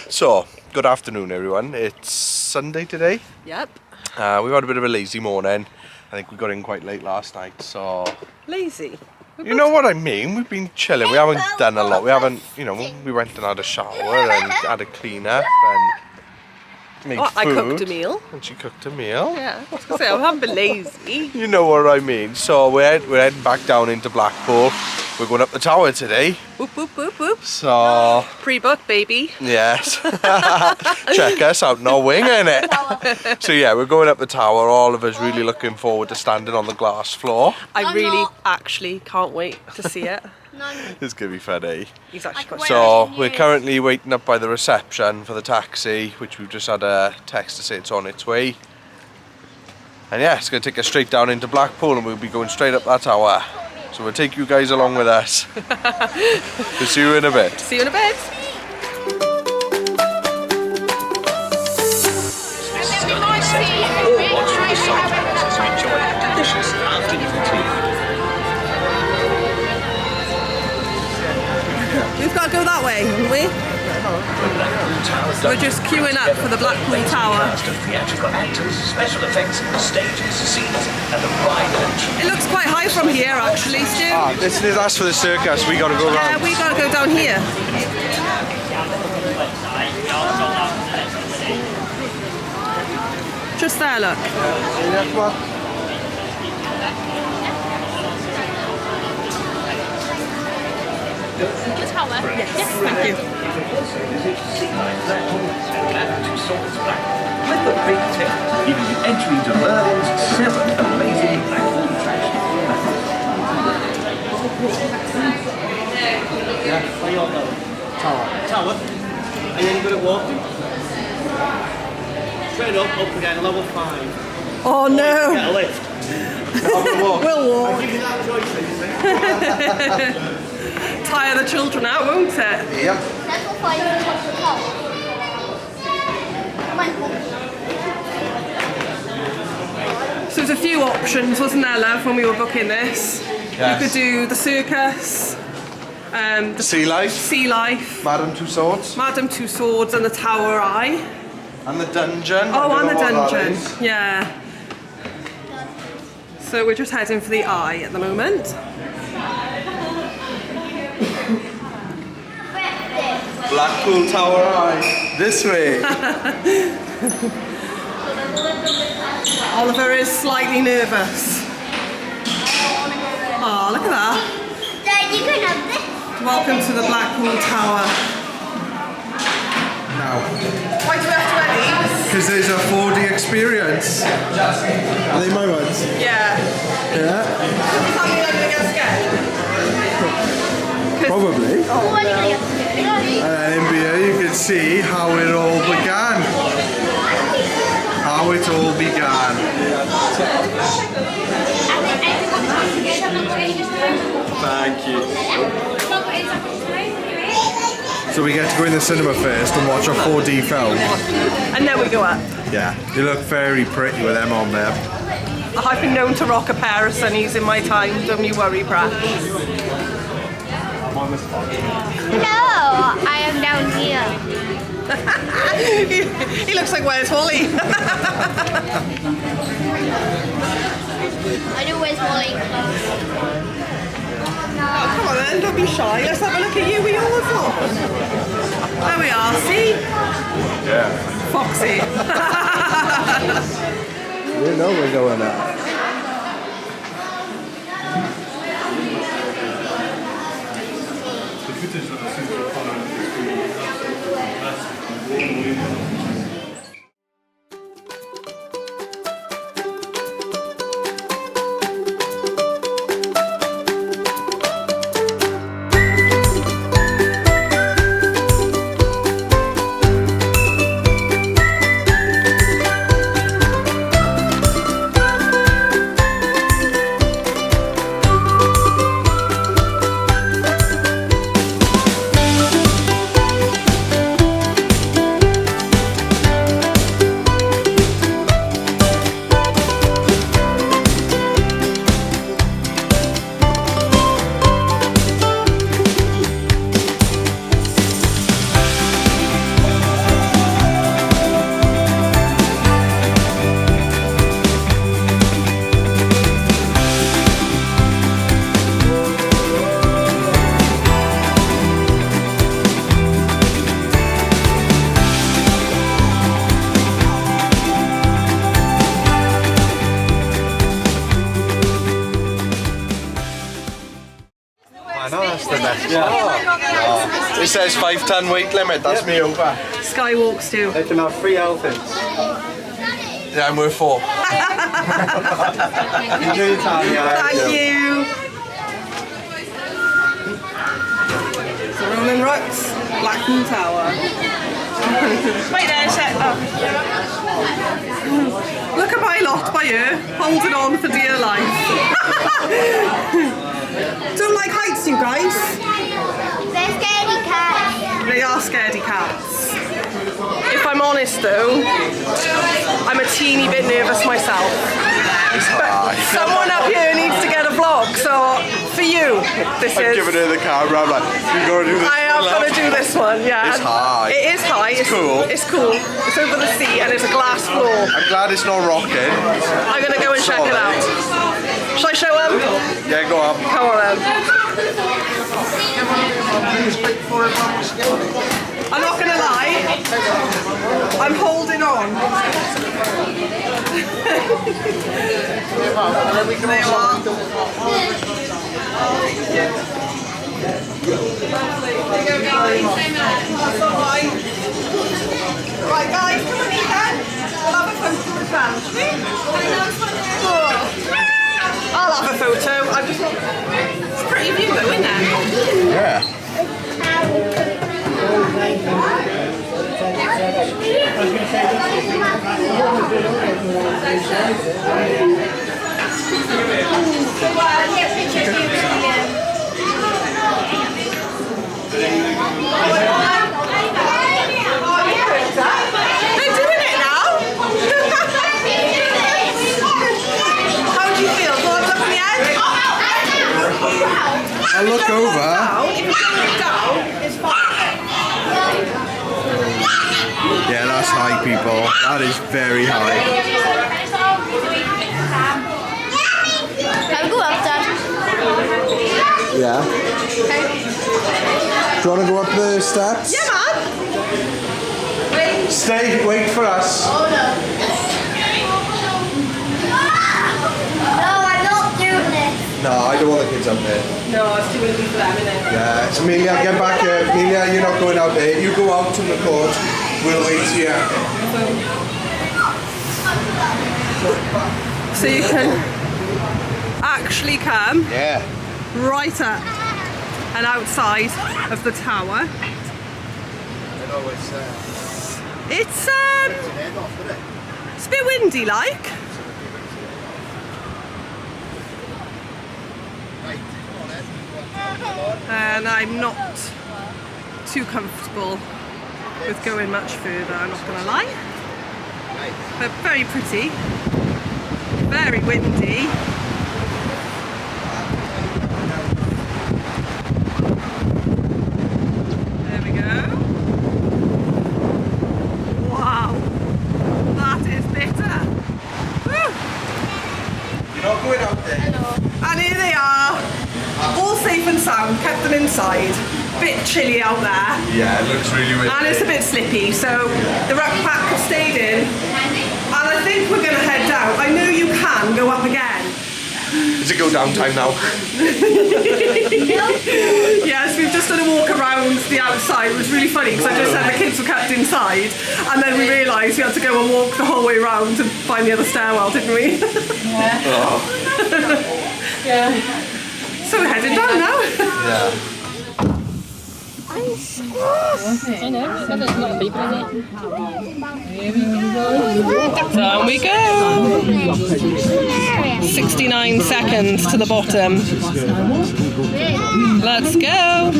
So, good afternoon everyone. It's Sunday today. Yep. We've had a bit of a lazy morning. I think we got in quite late last night, so... Lazy? You know what I mean? We've been chilling. We haven't done a lot. We haven't, we went and had a shower and had a clean up and made food. I cooked a meal. And she cooked a meal. Yeah, I was going to say, I haven't been lazy. You know what I mean. So we're heading back down into Blackpool. We're going up the tower today. Whoop, whoop, whoop, whoop. So... Pre-book, baby. Yes. Check us out, no wing in it. So yeah, we're going up the tower. All of us really looking forward to standing on the glass floor. I really actually can't wait to see it. It's going to be fun, eh? He's actually quite So we're currently waiting up by the reception for the taxi, which we've just had a text to say it's on its way. And yeah, it's going to take us straight down into Blackpool and we'll be going straight up that tower. So we'll take you guys along with us. We'll see you in a bit. See you in a bit. We've got to go that way, haven't we? We're just queuing up for the Blackpool Tower. Special effects, stages, scenes, and the ride. It looks quite high from here, actually, Stu. That's for the circus. We got to go Yeah, round. we got to go down here. Just there, look. Yeah, come on. Yes, thank you. With the big tip, giving you entry to Merlin's 7 amazing Blackpool attractions. Yeah, where you all going? Tower. Tower? Are you any good at walking? Straight up again, level 5. Oh no! Get a lift. We'll walk. I'll give you that choice, then. Tire the children out, won't it? Yep. So there's a few options, wasn't there, love, when we were booking this? Yes. You could do the circus, the Sea life. sea life, Madame Tussauds. Madame Tussauds and the Tower Eye. And the dungeon. Oh, and the I don't know what that dungeon, is. yeah. So we're just heading for the Eye at the moment. Blackpool Tower Eye. This way. Oliver is slightly nervous. Oh, look at that. Dad, you can have this. Welcome to the Blackpool Tower. Now. Why do we have to wear these? Because there's a 4D experience. Are they my ones? Yeah. Yeah. Something I'm going to get scared. Probably. What are you going to get? And then in here you can see how it all began. How it all began. Thank you. So we get to go in the cinema first and watch a 4D film. And then we go up. Yeah, you look very pretty with them on there. I've been known to rock a pair of sunnies in my time, don't you worry, Brad. No, I am down here. he looks like Where's Wally? I do Where's Wally. Oh, come on then, don't be shy. Let's have a look at you with your phone. There we are, see? Yeah. Foxy. You know we're going out. says 5-ton weight limit, that's me over. Skywalks too. Let them have 3 elephants. Yeah, I'm worth 4. Enjoy your time, guys. Thank you. So Rolling Rucks, Blackpool Tower. Wait there, set up. Look at my lot by you, holding on for dear life. Don't like heights, you guys. They're scaredy cats. They are scaredy cats. If I'm honest though, I'm a teeny bit nervous myself. But someone up here needs to get a vlog, so for you, this I'm is... giving her the camera, I'm like, you gotta do this. I am going to do this one, yeah. It's high. It is high. It's cool. It's cool. It's over the sea and it's a glass floor. I'm glad it's not rocking. I'm going to go and check it out. Shall I show them? Yeah, go on. Come on then. I'm not going to lie. I'm holding on. There you are. There you go, guys. That's all right. Right, guys, come on in then. We'll have a photo as well, shall we? I'll have a photo. I just want... It's a pretty view though, isn't it? Yeah. They're doing it now. How do you feel? Do you want to look on the edge? I'll look over. Down. If you don't look down, it's fine. Yeah, that's high, people. That is very high. Can we go up, Dad? Yeah. Okay. Do you want to go up the steps? Yeah, man. Stay, wait for us. No, I'm not doing this. No, I don't want the kids up there. No, it's too windy for them, isn't it? Yeah, so Amelia, get back here. Amelia, you're not going out there. You go out to the court. We'll wait here. So you can actually come Yeah. right up and outside of the tower. It's a bit windy like. And I'm not too comfortable with going much further, I'm not gonna lie. But very pretty, very windy. There we go. Wow, that is bitter. Woo. You're not going out there. And here they are, all safe and sound, kept them inside. Bit chilly out there. Yeah, it looks really windy. And it's a bit slippy, so the ruck pack have stayed in. And I think we're going to head down. I know you can go up again. Is it go down time now? Yes, we've just done a walk around the outside. It was really funny because I just said the kids were kept inside. And then we realised we had to go and walk the whole way around to find the other stairwell, didn't we? Yeah. Oh. Yeah. So we're headed down now. Yeah. I know, but there's a lot of people in it. Down we go. 69 seconds to the bottom. Let's go.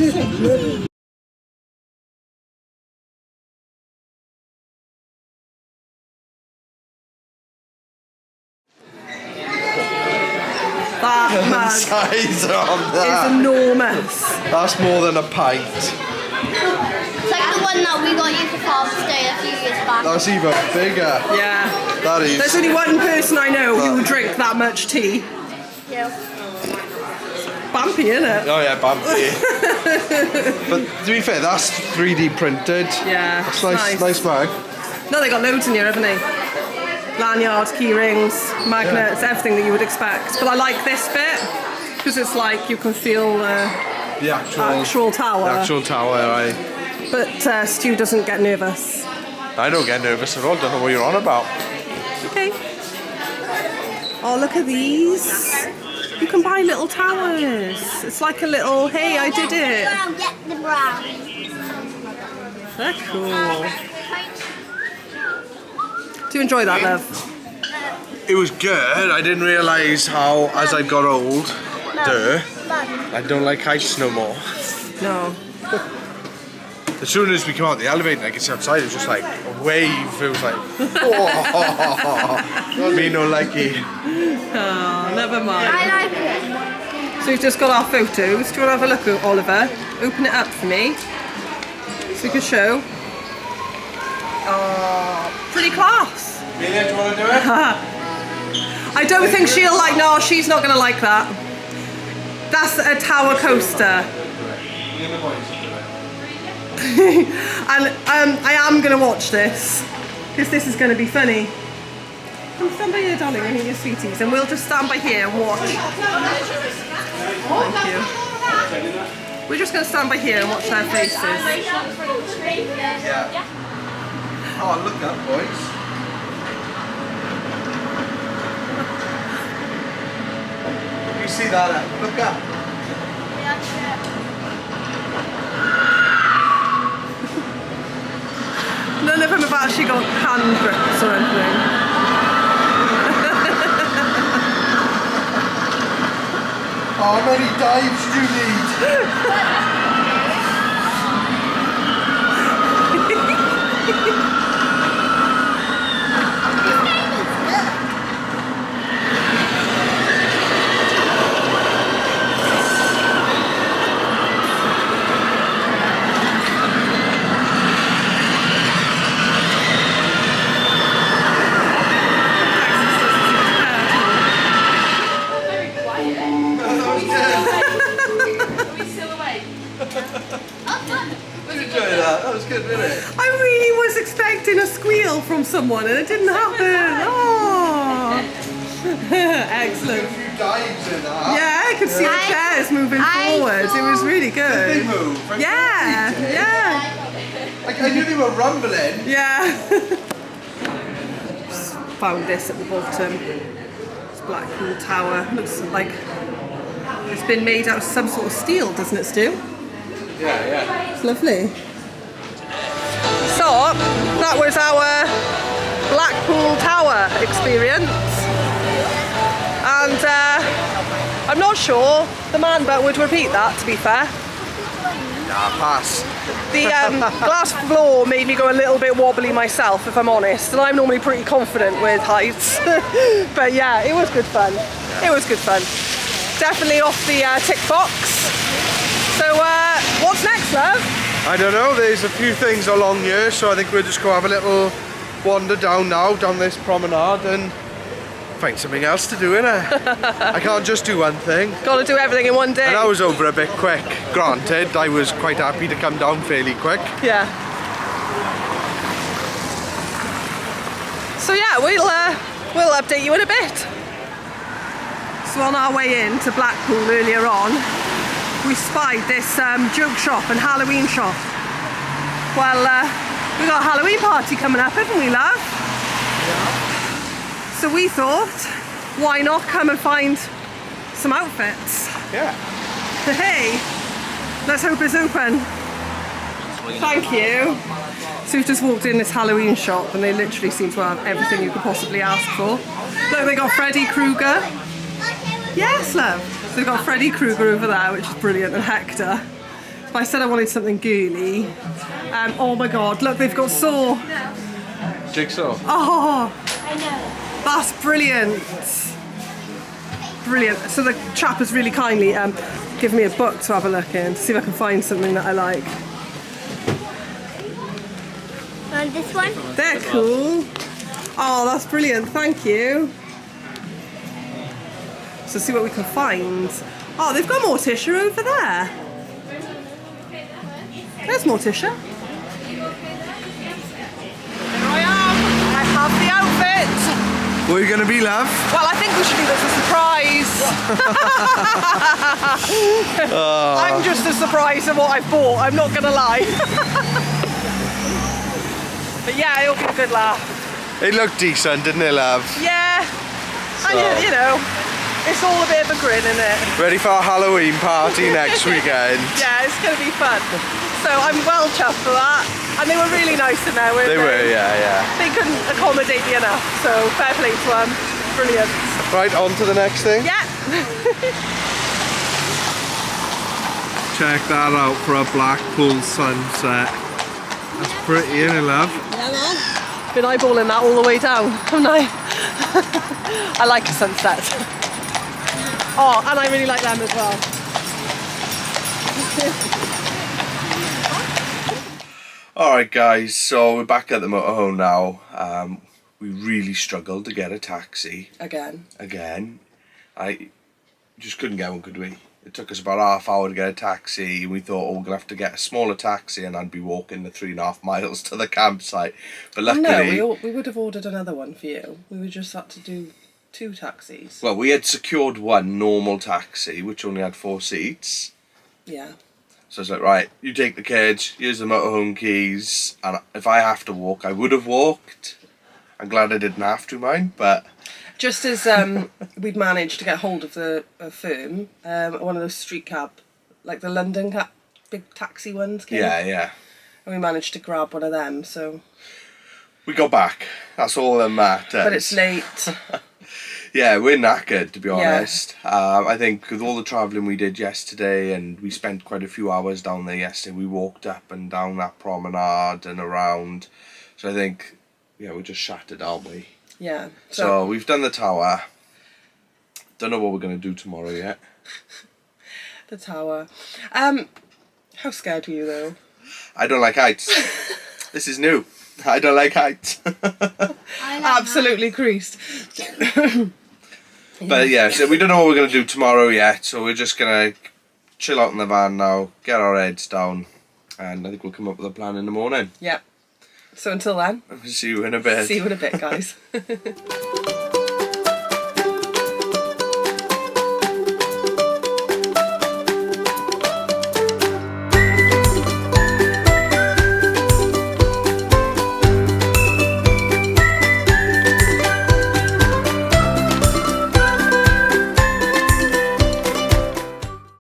That mug Size on is that. enormous. That's more than a pint. It's like the one that we got you for Father's Day a few years back. That's even bigger. Yeah. That is. There's only one person I know who would drink that much tea. Yeah. Bumpy, isn't it? Oh yeah, bumpy. But to be fair, that's 3D printed. Yeah. That's nice mug. No, they got loads in here, haven't they? Lanyards, key rings, magnets, everything that you would expect. But I like this bit because it's like you can feel The actual tower. The actual tower, aye. But Stu doesn't get nervous. I don't get nervous at all, don't know what you're on about. Okay. Oh, look at these. You can buy little towers. It's like a little, hey, I did it. Brown, get the brown. They're cool. Do you enjoy that, love? It was good. I didn't realise how, as I got older, I don't like heights no more. No. As soon as we came out the elevator and I could see outside, it was just like a wave. It was like, oh, me no likey. Oh, never mind. I like it. So we've just got our photos. Do you want to have a look, Oliver? Open it up for me. So we can show. Oh, pretty class. Amelia, do you want to do it? I don't think she'll like, no, she's not going to like that. That's a tower coaster. And I am going to watch this, because this is going to be funny. Come stand by here, darling, and eat your sweeties, and we'll just stand by here and watch. Thank you. We're just going to stand by here and watch their faces. Yeah. Oh, look up, boys. You see that? Look up. None of them have actually got hand grips or anything. How many dives do you need? That was good, wasn't it? I really was expecting a squeal from someone and it didn't happen. Oh, excellent. A few dives in that. Yeah, I could see the chairs moving forwards. It was really Did good. they move? Yeah, yeah, Like, I knew they were rumbling. yeah. Just found this at the bottom. It's Blackpool Tower. Looks like it's been made out of some sort of steel, doesn't it, Stu? Yeah, yeah. It's lovely. So, that was our Blackpool Tower experience. And I'm not sure the man but would repeat that, to be fair. Nah, pass. The glass floor made me go a little bit wobbly myself, if I'm honest, and I'm normally pretty confident with heights. But yeah, it was good fun. It was good fun. Definitely off the tick box. So what's next, love? I don't know, there's a few things along here, so I think we'll just go have a little wander down this promenade and find something else to do, innit? I can't just do one thing. Got to do everything in one day. And I was over a bit quick. Granted, I was quite happy to come down fairly quick. Yeah. So yeah, we'll update you in a bit. So on our way in to Blackpool earlier on, we spied this joke shop and Halloween shop. Well, we got a Halloween party coming up, haven't we, love? Yeah. So we thought, why not come and find some outfits? Yeah. Hey, let's hope it's open. Thank you. So we've just walked in this Halloween shop and they literally seem to have everything you could possibly ask for. Look, they got Freddy Krueger. Yes, love. So they've got Freddy Krueger over there, which is brilliant, and Hector. But I said I wanted something girly. Oh my god, look, they've got Saw. Jigsaw. Oh, that's brilliant. Brilliant. So the chap has really kindly given me a book to have a look in, to see if I can find something that I like. And this one? They're cool. Oh, that's brilliant, thank you. So see what we can find. Oh, they've got Morticia over there. There's Morticia. There I am. I have the outfit. What are you going to be, love? Well, I think we should do this as a surprise. I'm just as surprised at what I've bought, I'm not gonna lie. But yeah, it'll be a good laugh. It looked decent, didn't it, love? Yeah, and you know, it's all a bit of a grin, isn't it? Ready for our Halloween party next weekend? Yeah, it's going to be fun. So I'm well chuffed for that. And they were really nice in there, weren't they? They were, yeah. They couldn't accommodate me enough, so fair play to them. Brilliant. Right, on to the next thing. Yeah. Check that out for a Blackpool sunset. That's pretty, isn't it, love? Yeah, man. Been eyeballing that all the way down, haven't I? I like a sunset. Oh, and I really like them as well. Alright guys, so we're back at the motorhome now. We really struggled to get a taxi. Again. I just couldn't get one, could we? It took us about half hour to get a taxi. We thought, oh, we're going to have to get a smaller taxi and I'd be walking the 3.5 miles to the campsite. But luckily... No, we would have ordered another one for you. We would just had to do 2 taxis. Well, we had secured one normal taxi, which only had 4 seats. Yeah. So it's like, right, you take the kids, here's the motorhome keys, and if I have to walk, I would have walked. I'm glad I didn't have to, mind, but... Just as we'd managed to get hold of the firm, one of those street cab, like the London cab, big taxi ones came. Yeah. And we managed to grab one of them, so... We got back. That's all that matters. But it's late. Yeah, we're knackered, to be honest. I think with all the travelling we did yesterday, and we spent quite a few hours down there yesterday, we walked up and down that promenade and around. So I think, yeah, we're just shattered, aren't we? Yeah. So we've done the tower. Don't know what we're going to do tomorrow yet. The tower. How scared were you, though? I don't like heights. This is new. I don't like heights. Absolutely creased. But yeah, so we don't know what we're going to do tomorrow yet, so we're just going to chill out in the van now, get our heads down, and I think we'll come up with a plan in the morning. Yep. So until then, See you in a bit. see you in a bit, guys.